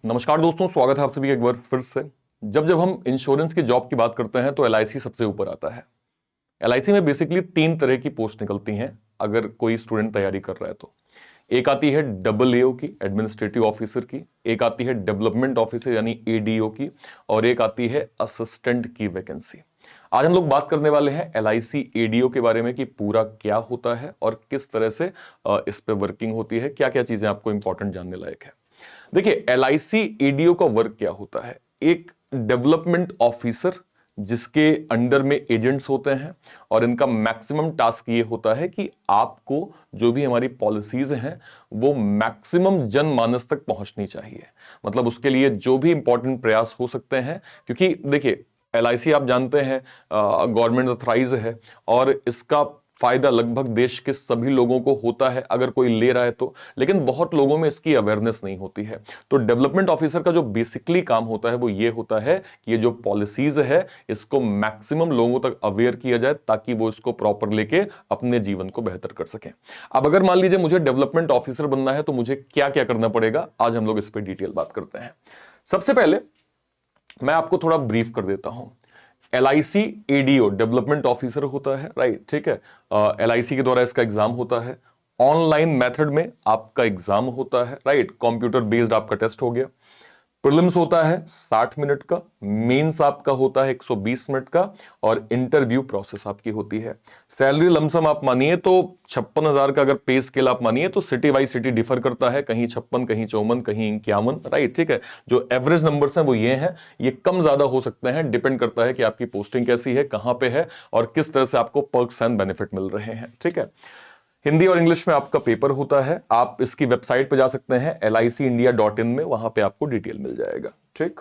नमस्कार दोस्तों, स्वागत है आप सभी एक बार फिर से। जब जब हम इंश्योरेंस की जॉब की बात करते हैं तो एलआईसी सबसे ऊपर आता है। एलआईसी में बेसिकली 3 तरह की पोस्ट निकलती हैं अगर कोई स्टूडेंट तैयारी कर रहा है तो। एक आती है डबल एओ की, एडमिनिस्ट्रेटिव ऑफिसर की। एक आती है डेवलपमेंट ऑफिसर यानी एडीओ की। और एक आती है असिस्टेंट की वैकेंसी। आज हम लोग बात करने वाले हैं एलआईसी एडीओ के बारे में कि पूरा क्या होता है और किस तरह से इस पे वर्किंग होती है, क्या क्या चीजें आपको इंपॉर्टेंट जानने लायक है। देखिए, एलआईसी एडीओ का वर्क क्या होता है। एक डेवलपमेंट ऑफिसर जिसके अंडर में एजेंट्स होते हैं और इनका मैक्सिमम टास्क ये होता है कि आपको जो भी हमारी पॉलिसीज हैं वो मैक्सिमम जनमानस तक पहुंचनी चाहिए। मतलब उसके लिए जो भी इंपॉर्टेंट प्रयास हो सकते हैं, क्योंकि देखिए एलआईसी आप जानते हैं गवर्नमेंट अथराइज है और इसका फायदा लगभग देश के सभी लोगों को होता है अगर कोई ले रहा है तो। लेकिन बहुत लोगों में इसकी अवेयरनेस नहीं होती है। तो डेवलपमेंट ऑफिसर का जो बेसिकली काम होता है वो ये होता है कि ये जो पॉलिसीज है इसको मैक्सिमम लोगों तक अवेयर किया जाए ताकि वो इसको प्रॉपर लेके अपने जीवन को बेहतर कर सकें। अब अगर मान लीजिए मुझे डेवलपमेंट ऑफिसर बनना है तो मुझे क्या क्या करना पड़ेगा, आज हम लोग इस पर डिटेल बात करते हैं। सबसे पहले मैं आपको थोड़ा ब्रीफ कर देता हूं। एलआईसी एडीओ डेवलपमेंट ऑफिसर होता है, राइट, ठीक है। एलआईसी के द्वारा इसका एग्जाम होता है। ऑनलाइन मेथड में आपका एग्जाम होता है, राइट, कंप्यूटर बेस्ड आपका टेस्ट हो गया। प्रीलिम्स होता है 60 मिनट का, मेंस आपका होता है 120 मिनट का और इंटरव्यू प्रोसेस आपकी होती है। सैलरी लमसम आप मानिए तो 56,000 का अगर पे स्केल आप मानिए तो सिटी वाइज सिटी डिफर करता है, कहीं 56, कहीं 54, कहीं 51, राइट, ठीक है। जो एवरेज नंबर्स हैं वो ये हैं। ये कम ज्यादा हो सकते हैं, डिपेंड करता है कि आपकी पोस्टिंग कैसी है, कहां पे है और किस तरह से आपको पर्क्स एंड बेनिफिट मिल रहे हैं, ठीक है। हिंदी और इंग्लिश में आपका पेपर होता है। आप इसकी वेबसाइट पे जा सकते हैं licindia.in में, वहां पे आपको डिटेल मिल जाएगा, ठीक।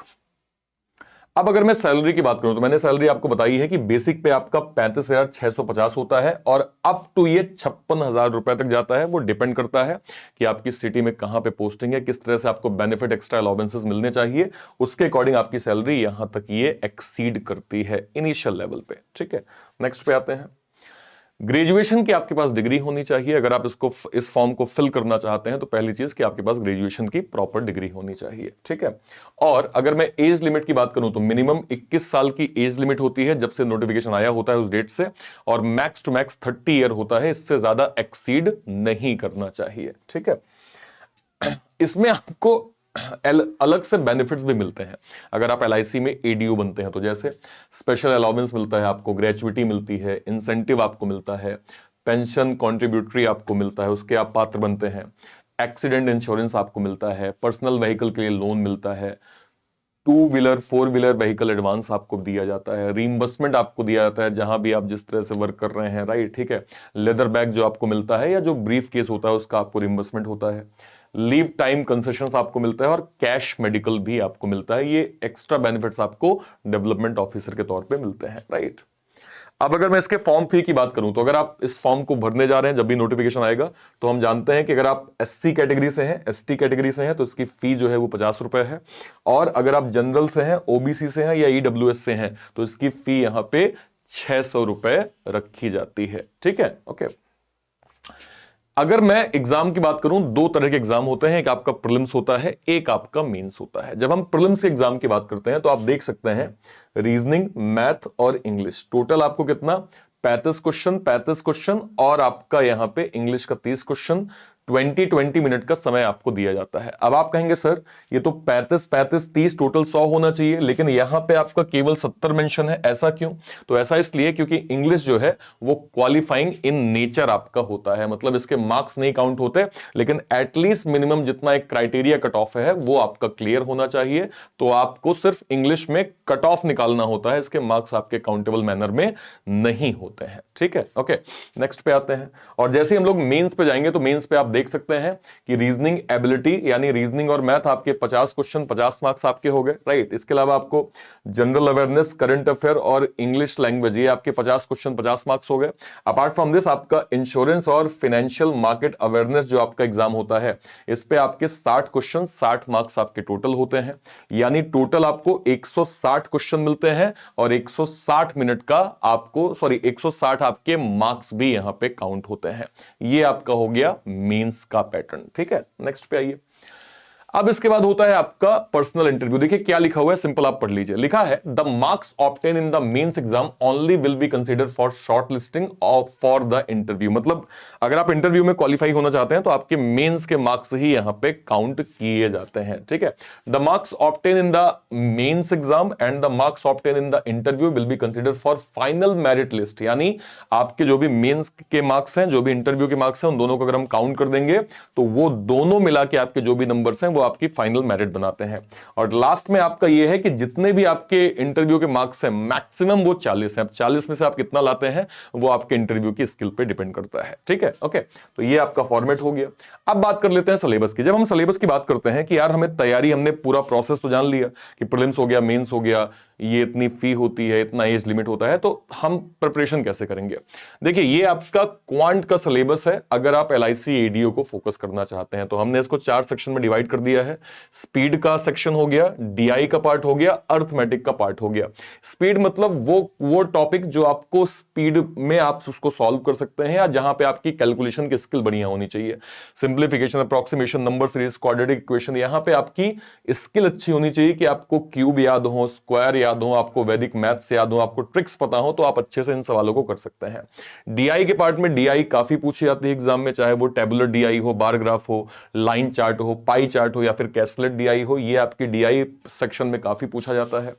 अब अगर मैं सैलरी की बात करूं तो मैंने सैलरी आपको बताई है कि बेसिक पे आपका 35,650 होता है और अप टू ये 56,000 रुपए तक जाता है। वो डिपेंड करता है कि आपकी सिटी में कहां पे पोस्टिंग है, किस तरह से आपको बेनिफिट एक्स्ट्रा अलाउंसेस मिलने चाहिए, उसके अकॉर्डिंग आपकी सैलरी यहां तक ये एक्सीड करती है इनिशियल लेवल पे, ठीक है। नेक्स्ट पे आते हैं। ग्रेजुएशन की आपके पास डिग्री होनी चाहिए। अगर आप इसको इस फॉर्म को फिल करना चाहते हैं तो पहली चीज कि आपके पास ग्रेजुएशन की प्रॉपर डिग्री होनी चाहिए, ठीक है। और अगर मैं एज लिमिट की बात करूं तो मिनिमम 21 साल की एज लिमिट होती है जब से नोटिफिकेशन आया होता है उस डेट से, और मैक्स टू मैक्स 30 ईयर होता है, इससे ज्यादा एक्सीड नहीं करना चाहिए, ठीक है। इसमें आपको अलग से बेनिफिट्स भी मिलते हैं अगर आप एलआईसी में एडीओ बनते हैं तो। जैसे स्पेशल अलाउंस मिलता है आपको, ग्रेचुइटी मिलती है, इंसेंटिव आपको मिलता है, पेंशन कॉन्ट्रीब्यूटरी आपको मिलता है, उसके आप पात्र बनते हैं, एक्सीडेंट इंश्योरेंस आपको मिलता है, पर्सनल व्हीकल के लिए लोन मिलता है, 2 व्हीलर 4 व्हीलर व्हीकल एडवांस आपको दिया जाता है, रीइंबर्समेंट आपको दिया जाता है जहां भी आप जिस तरह से वर्क कर रहे हैं, राइट, ठीक है। लेदर बैग जो आपको मिलता है या जो ब्रीफ केस होता है उसका आपको रीइंबर्समेंट होता है। लीव टाइम कंसेशन आपको मिलता है और कैश मेडिकल भी आपको मिलता है। ये एक्स्ट्रा बेनिफिट्स आपको डेवलपमेंट ऑफिसर के तौर पे मिलते हैं, राइट। अब अगर मैं इसके फॉर्म फी की बात करूं तो अगर आप इस फॉर्म को भरने जा रहे हैं जब भी नोटिफिकेशन आएगा तो हम जानते हैं कि अगर आप एससी कैटेगरी से हैं, एसटी कैटेगरी से हैं तो इसकी फी जो है वो 50 रुपए है। और अगर आप जनरल से हैं, ओबीसी से हैं या ईडब्ल्यूएस से हैं तो इसकी फी यहां पे 600 रुपए रखी जाती है, ठीक है, ओके। अगर मैं एग्जाम की बात करूं, 2 तरह के एग्जाम होते हैं, एक आपका प्रीलिम्स होता है, एक आपका मेंस होता है। जब हम प्रीलिम्स एग्जाम की बात करते हैं तो आप देख सकते हैं रीजनिंग, मैथ और इंग्लिश, टोटल आपको कितना 35 क्वेश्चन और आपका यहां पे इंग्लिश का 30 क्वेश्चन, 20-20 मिनट का समय आपको दिया जाता है। अब आप कहेंगे सर ये तो 35-35-30 टोटल 100 होना चाहिए, लेकिन यहां पे आपका केवल 70 मेंशन है, ऐसा क्यों? तो ऐसा इसलिए क्योंकि इंग्लिश जो है वो क्वालिफाइंग इन नेचर आपका होता है, मतलब इसके मार्क्स नहीं काउंट होते, लेकिन एटलीस्ट मिनिमम जितना एक क्राइटेरिया कट ऑफ है वो आपका क्लियर होना चाहिए। तो आपको सिर्फ इंग्लिश में कट ऑफ निकालना होता है, इसके मार्क्स आपके काउंटेबल मैनर में नहीं होते हैं, ठीक है, ओके। नेक्स्ट पे आते हैं और जैसे हम लोग मेंस पे जाएंगे तो मेंस पे आप देख सकते हैं कि रीजनिंग एबिलिटी यानी रीजनिंग और मैथ आपके 50 क्वेश्चन 50 मार्क्स आपके हो गए, राइट। इसके अलावा आपको जनरल अवेयरनेस, करंट अफेयर और इंग्लिश लैंग्वेज ये आपके 50 क्वेश्चन 50 मार्क्स हो गए। अपार्ट फ्रॉम दिस आपका इंश्योरेंस और फाइनेंशियल मार्केट अवेयरनेस जो आपका एग्जाम होता है इस पे आपके 60 क्वेश्चन 60 मार्क्स आपके टोटल होते हैं, यानी टोटल आपको 160 क्वेश्चन मिलते हैं और 160 मिनट का आपको 160 आपके मार्क्स भी यहां पे काउंट होते हैं। ये आपका हो गया मेंस का पैटर्न, ठीक है। नेक्स्ट पे आइए। अब इसके बाद होता है आपका पर्सनल इंटरव्यू। देखिए क्या लिखा हुआ है, सिंपल आप पढ़ लीजिए। लिखा है the marks obtain in the mains exam only will be consider for shortlisting of for the interview. मतलब अगर आप इंटरव्यू में क्वालिफाई होना चाहते हैं तो आपके मेंस के मार्क्स ही यहां पे काउंट किए जाते हैं, ठीक है। The marks obtain in the mains exam and the marks obtain in the interview will be consider for final merit list. यानी आपके जो भी मेंस के मार्क्स हैं, जो भी इंटरव्यू के मार्क्स हैं, उन दोनों को अगर हम काउंट कर देंगे तो वो दोनों मिला के आपके जो भी नंबर्स हैं वो आपकी फाइनल मेरिट बनाते हैं। और लास्ट में आपका ये है कि जितने भी आपके इंटरव्यू के मार्क्स हैं मैक्सिमम वो 40 हैं। अब 40 में से आप कितना लाते हैं वो आपके इंटरव्यू की स्किल पे डिपेंड करता है, ठीक है। ओके, तो ये आपका फॉर्मेट हो गया। अब बात कर लेते हैं सिलेबस की। जब हम सिलेबस की बात करते हैं कि यार हमें तैयारी, हमने पूरा प्रोसेस तो जान लिया कि प्रीलिम्स हो गया, मेंस हो गया, ये इतनी फी होती है, इतना एज लिमिट होता है, तो हम प्रिपरेशन कैसे करेंगे। देखिए ये आपका क्वांट का सिलेबस है अगर आप एलआईसी एडीओ को फोकस करना चाहते हैं तो। हमने इसको 4 सेक्शन में डिवाइड कर दिया है। स्पीड का सेक्शन हो गया, डीआई का पार्ट हो गया, अर्थमेटिक का पार्ट हो गया। स्पीड मतलब वो टॉपिक जो आपको स्पीड में आप उसको सॉल्व कर सकते हैं या जहां पे आपकी कैलकुलेशन की स्किल बढ़िया होनी चाहिए। Simplification, approximation, number series, quadratic equation, यहां पे आपकी स्किल अच्छी होनी चाहिए कि आपको क्यूब याद हो, स्क्वायर याद हो, आपको वैदिक मैथ्स याद हो, आपको ट्रिक्स पता हो, तो आप अच्छे से इन सवालों को कर सकते हैं। डीआई के पार्ट में डीआई काफी पूछी जाती है एग्जाम में, चाहे वो टेबुलर डीआई हो, बार ग्राफ हो, लाइन चार्ट हो, पाई चार्ट हो या फिर कैसलेट डीआई हो, ये आपके डीआई सेक्शन में काफी पूछा जाता है।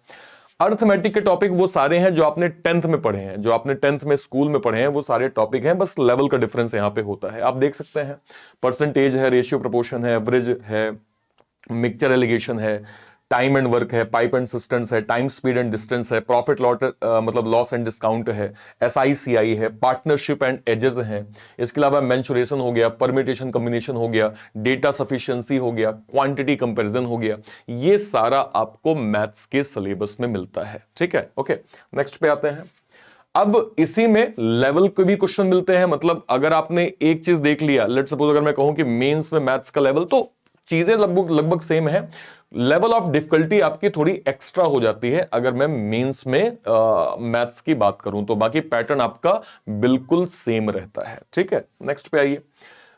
अर्थमेटिक के टॉपिक वो सारे हैं जो आपने 10th में पढ़े हैं, जो आपने 10th में स्कूल में पढ़े हैं, वो सारे टॉपिक हैं, बस लेवल का डिफरेंस यहां पे होता है। आप देख सकते हैं परसेंटेज है, रेशियो प्रोपोर्शन है, एवरेज है, मिक्सचर एलिगेशन है, टाइम एंड वर्क है, पाइप एंड सिस्टेंस है, टाइम स्पीड एंड डिस्टेंस है, प्रॉफिट लॉट मतलब लॉस एंड डिस्काउंट है, एसआईसीआई है, पार्टनरशिप एंड एजेस हैं। इसके अलावा मेंसुरेशन हो गया, परमिटेशन कॉम्बिनेशन हो गया, डेटा सफिशिएंसी हो गया, क्वांटिटी कंपैरिजन हो गया। ये सारा आपको मैथ्स के सिलेबस में मिलता है, ठीक है। ओके, नेक्स्ट पे आते हैं। अब इसी में लेवल के भी क्वेश्चन मिलते हैं। मतलब अगर आपने एक चीज देख लिया, लेट सपोज अगर मैं कहूं कि मेंस में मैथ्स का लेवल, तो चीजें लगभग सेम है। लेवल ऑफ डिफिकल्टी आपकी थोड़ी एक्स्ट्रा हो जाती है अगर मैं मेंस में मैथ्स की बात करूं तो, बाकी पैटर्न आपका बिल्कुल सेम रहता है, ठीक है। नेक्स्ट पे आइए।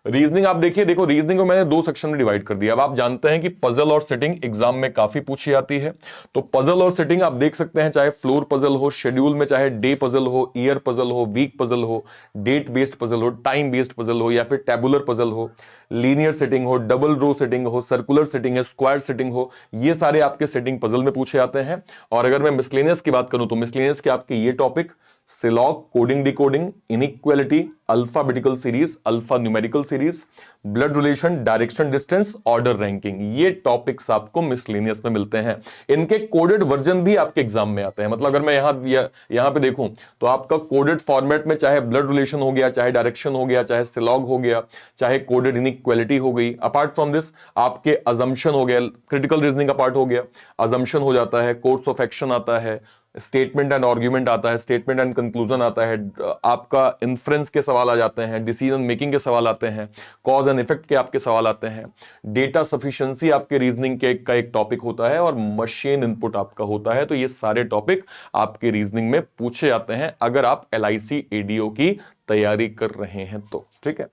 रीजनिंग आप देखिए, देखो रीजनिंग को मैंने 2 सेक्शन में डिवाइड कर दिया। अब आप जानते हैं कि पजल और सेटिंग एग्जाम में काफी पूछी जाती है, तो पजल और सेटिंग आप देख सकते हैं, चाहे फ्लोर पजल हो, शेड्यूल में चाहे डे पजल हो, ईयर पजल हो, वीक पजल हो, डेट बेस्ड पजल हो, टाइम बेस्ड पजल हो, या फिर टेबुलर पजल हो, लीनियर सेटिंग हो, डबल रो सेटिंग हो, सर्कुलर सेटिंग है, स्क्वायर सेटिंग हो, ये सारे आपके सेटिंग पजल में पूछे जाते हैं। और अगर मैं मिसलेनियस की बात करूं तो मिसलेनियस के आपके ये topic syllogism, coding decoding, inequality, alphabetical series, alpha numerical series, blood relation, direction distance, order ranking, ये टॉपिक्स आपको मिसलेनियस में मिलते हैं। इनके कोडेड वर्जन भी आपके एग्जाम में आते हैं। मतलब अगर मैं यहां पे देखूं तो आपका कोडेड फॉर्मेट में चाहे ब्लड रिलेशन हो गया, चाहे डायरेक्शन हो गया, चाहे सिलॉग हो गया, चाहे कोडेड इनइक्वालिटी हो गई, अपार्ट फ्रॉम दिस आपके अजम्पशन हो गया, क्रिटिकल रीजनिंग का पार्ट हो गया, अजम्पशन हो जाता है, कोर्स ऑफ एक्शन आता है, स्टेटमेंट एंड आर्ग्यूमेंट आता है, स्टेटमेंट एंड कंक्लूजन आता है, आपका इन्फ्रेंस के सवाल आ जाते हैं, डिसीजन मेकिंग के सवाल आते हैं, कॉज एंड इफेक्ट के आपके सवाल आते हैं, डेटा सफिशिएंसी आपके रीजनिंग के का एक टॉपिक होता है, और मशीन इनपुट आपका होता है। तो ये सारे टॉपिक आपके रीजनिंग में पूछे जाते हैं अगर आप एलआईसी एडीओ की तैयारी कर रहे हैं तो, ठीक है।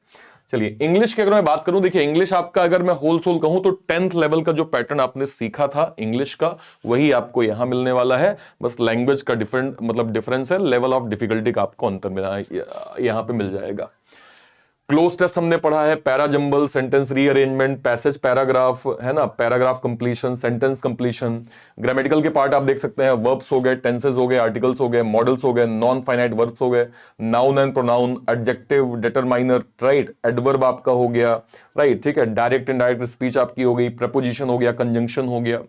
चलिए इंग्लिश की अगर मैं बात करूं, देखिए इंग्लिश आपका अगर मैं होल सोल कहूं तो 10th लेवल का जो पैटर्न आपने सीखा था इंग्लिश का, वही आपको यहां मिलने वाला है। बस लैंग्वेज का डिफरेंस है, लेवल ऑफ डिफिकल्टी का आपको अंतर मिला यहां पे मिल जाएगा। क्लोज टेस्ट हमने पढ़ा है, para jumble, sentence rearrangement, passage paragraph है ना, paragraph completion, sentence completion. Grammatical के पार्ट आप देख सकते हैं, वर्ब्स हो गए, टेंसेस हो गए, आर्टिकल्स हो गए, मॉडल्स हो गए, नॉन फाइनाइट वर्ब्स हो गए, noun and pronoun, adjective, determiner, right, adverb आपका हो गया, राइट, ठीक है, डायरेक्ट इनडायरेक्ट स्पीच आपकी हो गई, प्रपोजिशन हो गया, कंजंक्शन हो गया,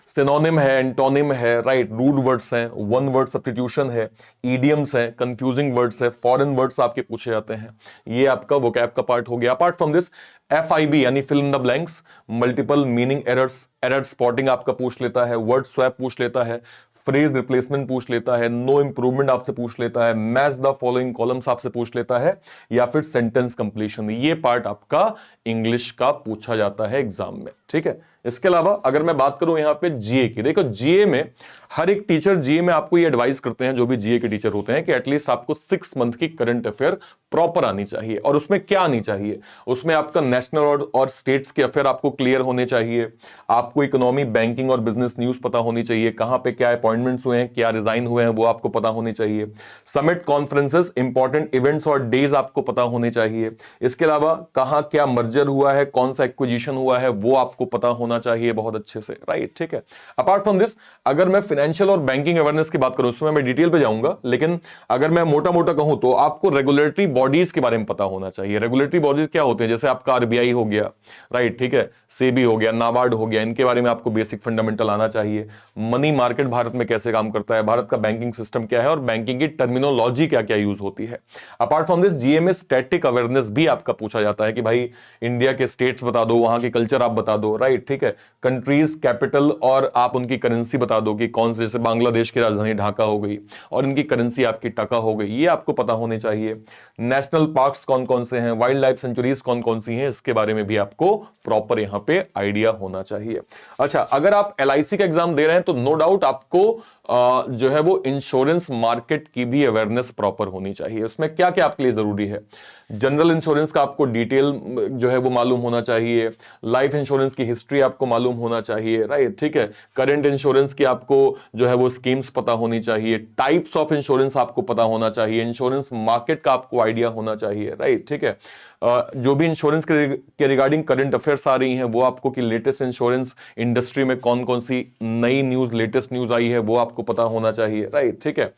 सिनोनिम है, एंटोनिम है, राइट, रूड वर्ड्स हैं, वन वर्ड सब्स्टिट्यूशन है, ईडियम्स है, कंफ्यूजिंग वर्ड्स है, फॉरेन वर्ड्स आपके पूछे जाते हैं। ये आपका वोकैब का पार्ट हो गया। अपार्ट फ्रॉम दिस FIB यानी fill in the blanks, multiple meaning errors, error spotting आपका पूछ लेता है, वर्ड स्वैप पूछ लेता है, फ्रेज रिप्लेसमेंट पूछ लेता है, नो इंप्रूवमेंट आपसे पूछ लेता है, मैच द फॉलोइंग कॉलम्स आपसे पूछ लेता है, या फिर सेंटेंस कंप्लीशन, ये पार्ट आपका इंग्लिश का पूछा जाता है एग्जाम में। ठीक है, इसके अलावा अगर मैं बात करूं यहां पे जीए की, देखो जीए में हर एक टीचर जीए में आपको ये एडवाइस करते हैं, जो भी जीए के टीचर होते हैं, कि एटलीस्ट आपको 6 मंथ की करंट अफेयर प्रॉपर आनी चाहिए। और उसमें क्या आनी चाहिए, उसमें आपका नेशनल और स्टेट्स के अफेयर आपको क्लियर होने चाहिए, आपको इकोनॉमी, बैंकिंग और बिजनेस न्यूज पता होनी चाहिए, कहां पे क्या अपॉइंटमेंट्स हुए हैं, क्या रिजाइन हुए हैं, वो आपको पता होनी चाहिए, समिट कॉन्फ्रेंसेस, इंपॉर्टेंट इवेंट्स और डेज आपको पता होने चाहिए। इसके अलावा कहां क्या मर्जर हुआ है, कौन सा एक्विजिशन हुआ है, वो आपको पता होना चाहिए बहुत अच्छे से, राइट। ठीक है, अपार्ट फ्रॉम दिस अगर मैं फाइनेंशियल और बैंकिंग अवेयरनेस की बात करूं, उसमें मैं डिटेल पे जाऊंगा, लेकिन अगर मैं मोटा मोटा कहूं तो आपको रेगुलेटरी बॉडीज के बारे में पता होना चाहिए। रेगुलेटरी बॉडीज क्या होते हैं, जैसे आपका आरबीआई हो गया, राइट, ठीक है, सेबी हो गया, नाबार्ड हो गया, इनके बारे में आपको बेसिक फंडामेंटल आना चाहिए। मनी मार्केट भारत में कैसे काम करता है, भारत का बैंकिंग सिस्टम क्या है, और बैंकिंग की टर्मिनोलॉजी क्या क्या यूज होती है। अपार्ट फ्रॉम दिस जीए में स्टैटिक अवेयरनेस भी आपका पूछा जाता है, कि भाई इंडिया के स्टेट्स बता दो, वहां के कल्चर आप बता दो, राइट, ठीक है, कंट्रीज, कैपिटल और आप उनकी करेंसी बता दो, कि कौन से, जैसे बांग्लादेश की राजधानी ढाका हो गई और इनकी करेंसी आपकी टका हो गई, ये आपको पता होने चाहिए। नेशनल पार्क्स कौन कौन से हैं, वाइल्ड लाइफ सेंचुरीज कौन कौन सी हैं, इसके बारे में भी आपको प्रॉपर यहां पे आइडिया होना चाहिए। अच्छा, अगर आप एलआईसी का एग्जाम दे रहे हैं तो नो डाउट आपको जो है वो इंश्योरेंस मार्केट की भी अवेयरनेस प्रॉपर होनी चाहिए। उसमें क्या क्या आपके लिए जरूरी है, जनरल इंश्योरेंस का आपको डिटेल जो है वो मालूम होना चाहिए, लाइफ इंश्योरेंस की हिस्ट्री आपको मालूम होना चाहिए, राइट, ठीक है, करंट इंश्योरेंस की आपको जो है वो स्कीम्स पता होनी चाहिए, टाइप्स ऑफ इंश्योरेंस आपको पता होना चाहिए, इंश्योरेंस मार्केट का आपको आइडिया होना चाहिए, राइट, ठीक है, जो भी इंश्योरेंस के रिगार्डिंग करंट अफेयर्स आ रही हैं वो आपको, कि लेटेस्ट इंश्योरेंस इंडस्ट्री में कौन कौन सी नई न्यूज, लेटेस्ट न्यूज आई है, वो आपको पता होना चाहिए, राइट, ठीक है।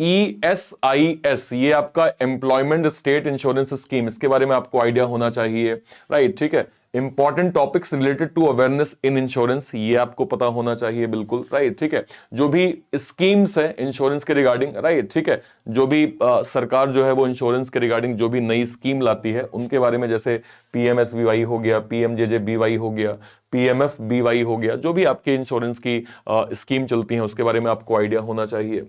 ESIS, ये आपका एम्प्लॉयमेंट स्टेट इंश्योरेंस स्कीम, इसके बारे में आपको आइडिया होना चाहिए, राइट, ठीक है। Important topics related to awareness in insurance, ये आपको पता होना चाहिए, बिल्कुल, राइट, ठीक है। जो भी स्कीम्स है इंश्योरेंस के रिगार्डिंग, राइट, ठीक है, जो भी सरकार जो है वो इंश्योरेंस के रिगार्डिंग जो भी नई स्कीम लाती है उनके बारे में, जैसे PMSBY हो गया, PMJJBY हो गया, PMFBY हो गया, जो भी आपके इंश्योरेंस की स्कीम चलती है उसके बारे में आपको आइडिया होना चाहिए।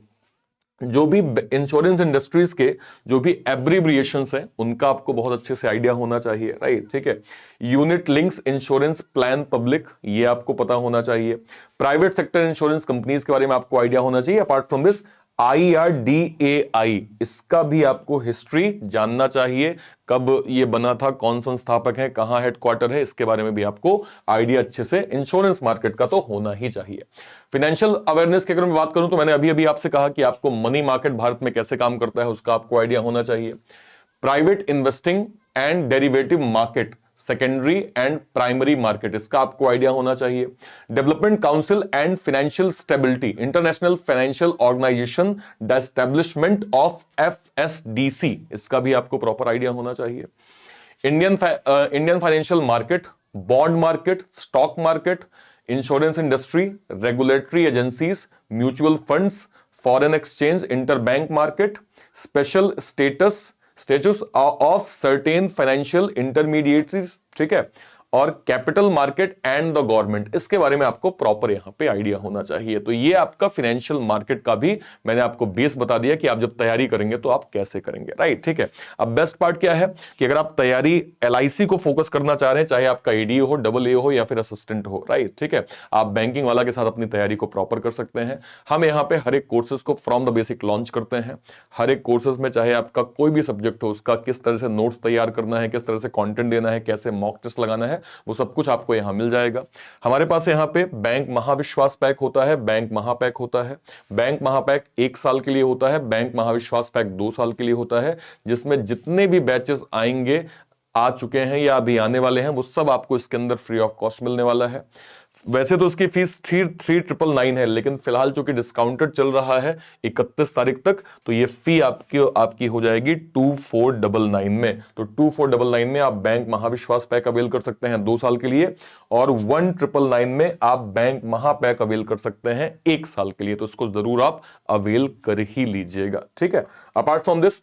जो भी इंश्योरेंस इंडस्ट्रीज के जो भी एब्रिविएशंस हैं उनका आपको बहुत अच्छे से आइडिया होना चाहिए, राइट, ठीक है। Unit links insurance plan public, ये आपको पता होना चाहिए। प्राइवेट सेक्टर इंश्योरेंस कंपनीज के बारे में आपको आइडिया होना चाहिए। अपार्ट फ्रॉम दिस IRDAI, इसका भी आपको हिस्ट्री जानना चाहिए, कब ये बना था, कौन संस्थापक है, कहां हेडक्वार्टर है, इसके बारे में भी आपको आइडिया अच्छे से इंश्योरेंस मार्केट का तो होना ही चाहिए। फाइनेंशियल अवेयरनेस की अगर मैं बात करूं तो मैंने अभी अभी आपसे कहा कि आपको मनी मार्केट भारत में कैसे काम करता है उसका आपको आइडिया होना चाहिए। Private investing and derivative market, secondary and primary market, इसका आपको आइडिया होना चाहिए। Development council and financial stability, international financial organisation, the establishment of FSDC, इसका भी आपको प्रॉपर आइडिया होना चाहिए। Indian financial market, bond market, stock market, insurance industry, regulatory agencies, mutual funds, foreign exchange, interbank market, special status of certain financial intermediaries, ठीक है, और capital market and the government, इसके बारे में आपको प्रॉपर यहां पे आइडिया होना चाहिए। तो ये आपका फाइनेंशियल मार्केट का भी मैंने आपको बेस बता दिया कि आप जब तैयारी करेंगे तो आप कैसे करेंगे, राइट, ठीक है। अब बेस्ट पार्ट क्या है कि अगर आप तैयारी LIC को फोकस करना चाह रहे हैं, चाहे आपका ADO हो, AA हो या फिर असिस्टेंट हो, राइट, ठीक है, आप बैंकिंग वाला के साथ अपनी तैयारी को प्रॉपर कर सकते हैं। हम यहाँ पे हर एक कोर्सेज को फ्रॉम द बेसिक लॉन्च करते हैं। हर एक कोर्सेज में चाहे आपका कोई भी सब्जेक्ट हो, उसका किस तरह से नोट्स तैयार करना है, किस तरह से कंटेंट देना है, कैसे मॉक टेस्ट लगाना है, वो सब कुछ आपको यहां मिल जाएगा। हमारे पास यहां पे बैंक महाविश्वास पैक होता है, बैंक महापैक होता है। बैंक महापैक 1 साल के लिए होता है, बैंक महाविश्वास पैक 2 साल के लिए होता है, जिसमें जितने भी बैचेस आएंगे, आ चुके हैं या अभी आने वाले हैं, वो सब आपको इसके अंदर फ्री ऑफ कॉस्ट मिलने वाला है। वैसे तो उसकी फीस 3,999 है, लेकिन फिलहाल चूंकि डिस्काउंटेड चल रहा है 31 तारीख तक, तो ये फी आपकी हो जाएगी 2499 में। तो 2499 में आप बैंक महाविश्वास पैक अवेल कर सकते हैं 2 साल के लिए, और 1999 में आप बैंक महापैक अवेल कर सकते हैं 1 साल के लिए। तो इसको जरूर आप अवेल कर ही लीजिएगा, ठीक है। अपार्ट फ्रॉम दिस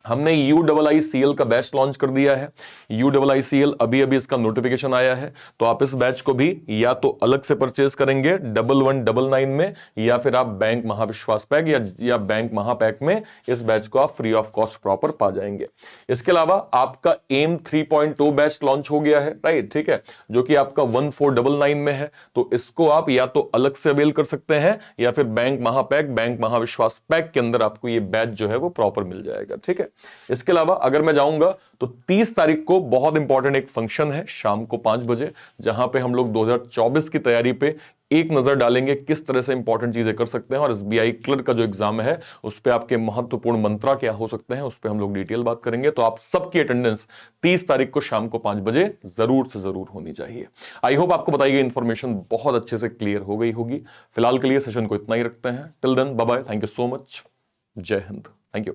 हमने UIICL का बैच लॉन्च कर दिया है। UIICL अभी अभी इसका नोटिफिकेशन आया है, तो आप इस बैच को भी या तो अलग से परचेज करेंगे 1199 में, या फिर आप बैंक महाविश्वास पैक या बैंक महापैक में इस बैच को आप फ्री ऑफ कॉस्ट प्रॉपर पा जाएंगे। इसके अलावा आपका एम 3.0 बैच लॉन्च हो गया है, राइट, ठीक है, जो कि आपका 1499 में है। तो इसको आप या तो अलग से अवेल कर सकते हैं, या फिर बैंक महापैक, बैंक महाविश्वास पैक के अंदर आपको ये बैच जो है वो प्रॉपर मिल जाएगा, ठीक है। इसके अलावा अगर मैं जाऊंगा तो 30 तारीख को बहुत इंपॉर्टेंट एक फंक्शन है शाम को 5 बजे, जहां पे हम लोग 2024 की तैयारी पे एक नजर डालेंगे, किस तरह से इंपॉर्टेंट चीजें कर सकते हैं, और SBI क्लर्क का जो एग्जाम है उस पे आपके महत्वपूर्ण मंत्रा क्या हो सकते हैं, उस पे हम लोग डिटेल बात करेंगे। तो आप सबकी अटेंडेंस 30 तारीख को शाम को 5 बजे जरूर से जरूर होनी चाहिए। आई होप आपको बताई गई इंफॉर्मेशन बहुत अच्छे से क्लियर हो गई होगी। फिलहाल के लिए सेशन को इतना ही रखते हैं। Till then bye bye, thank you so much, जय हिंद, थैंक यू।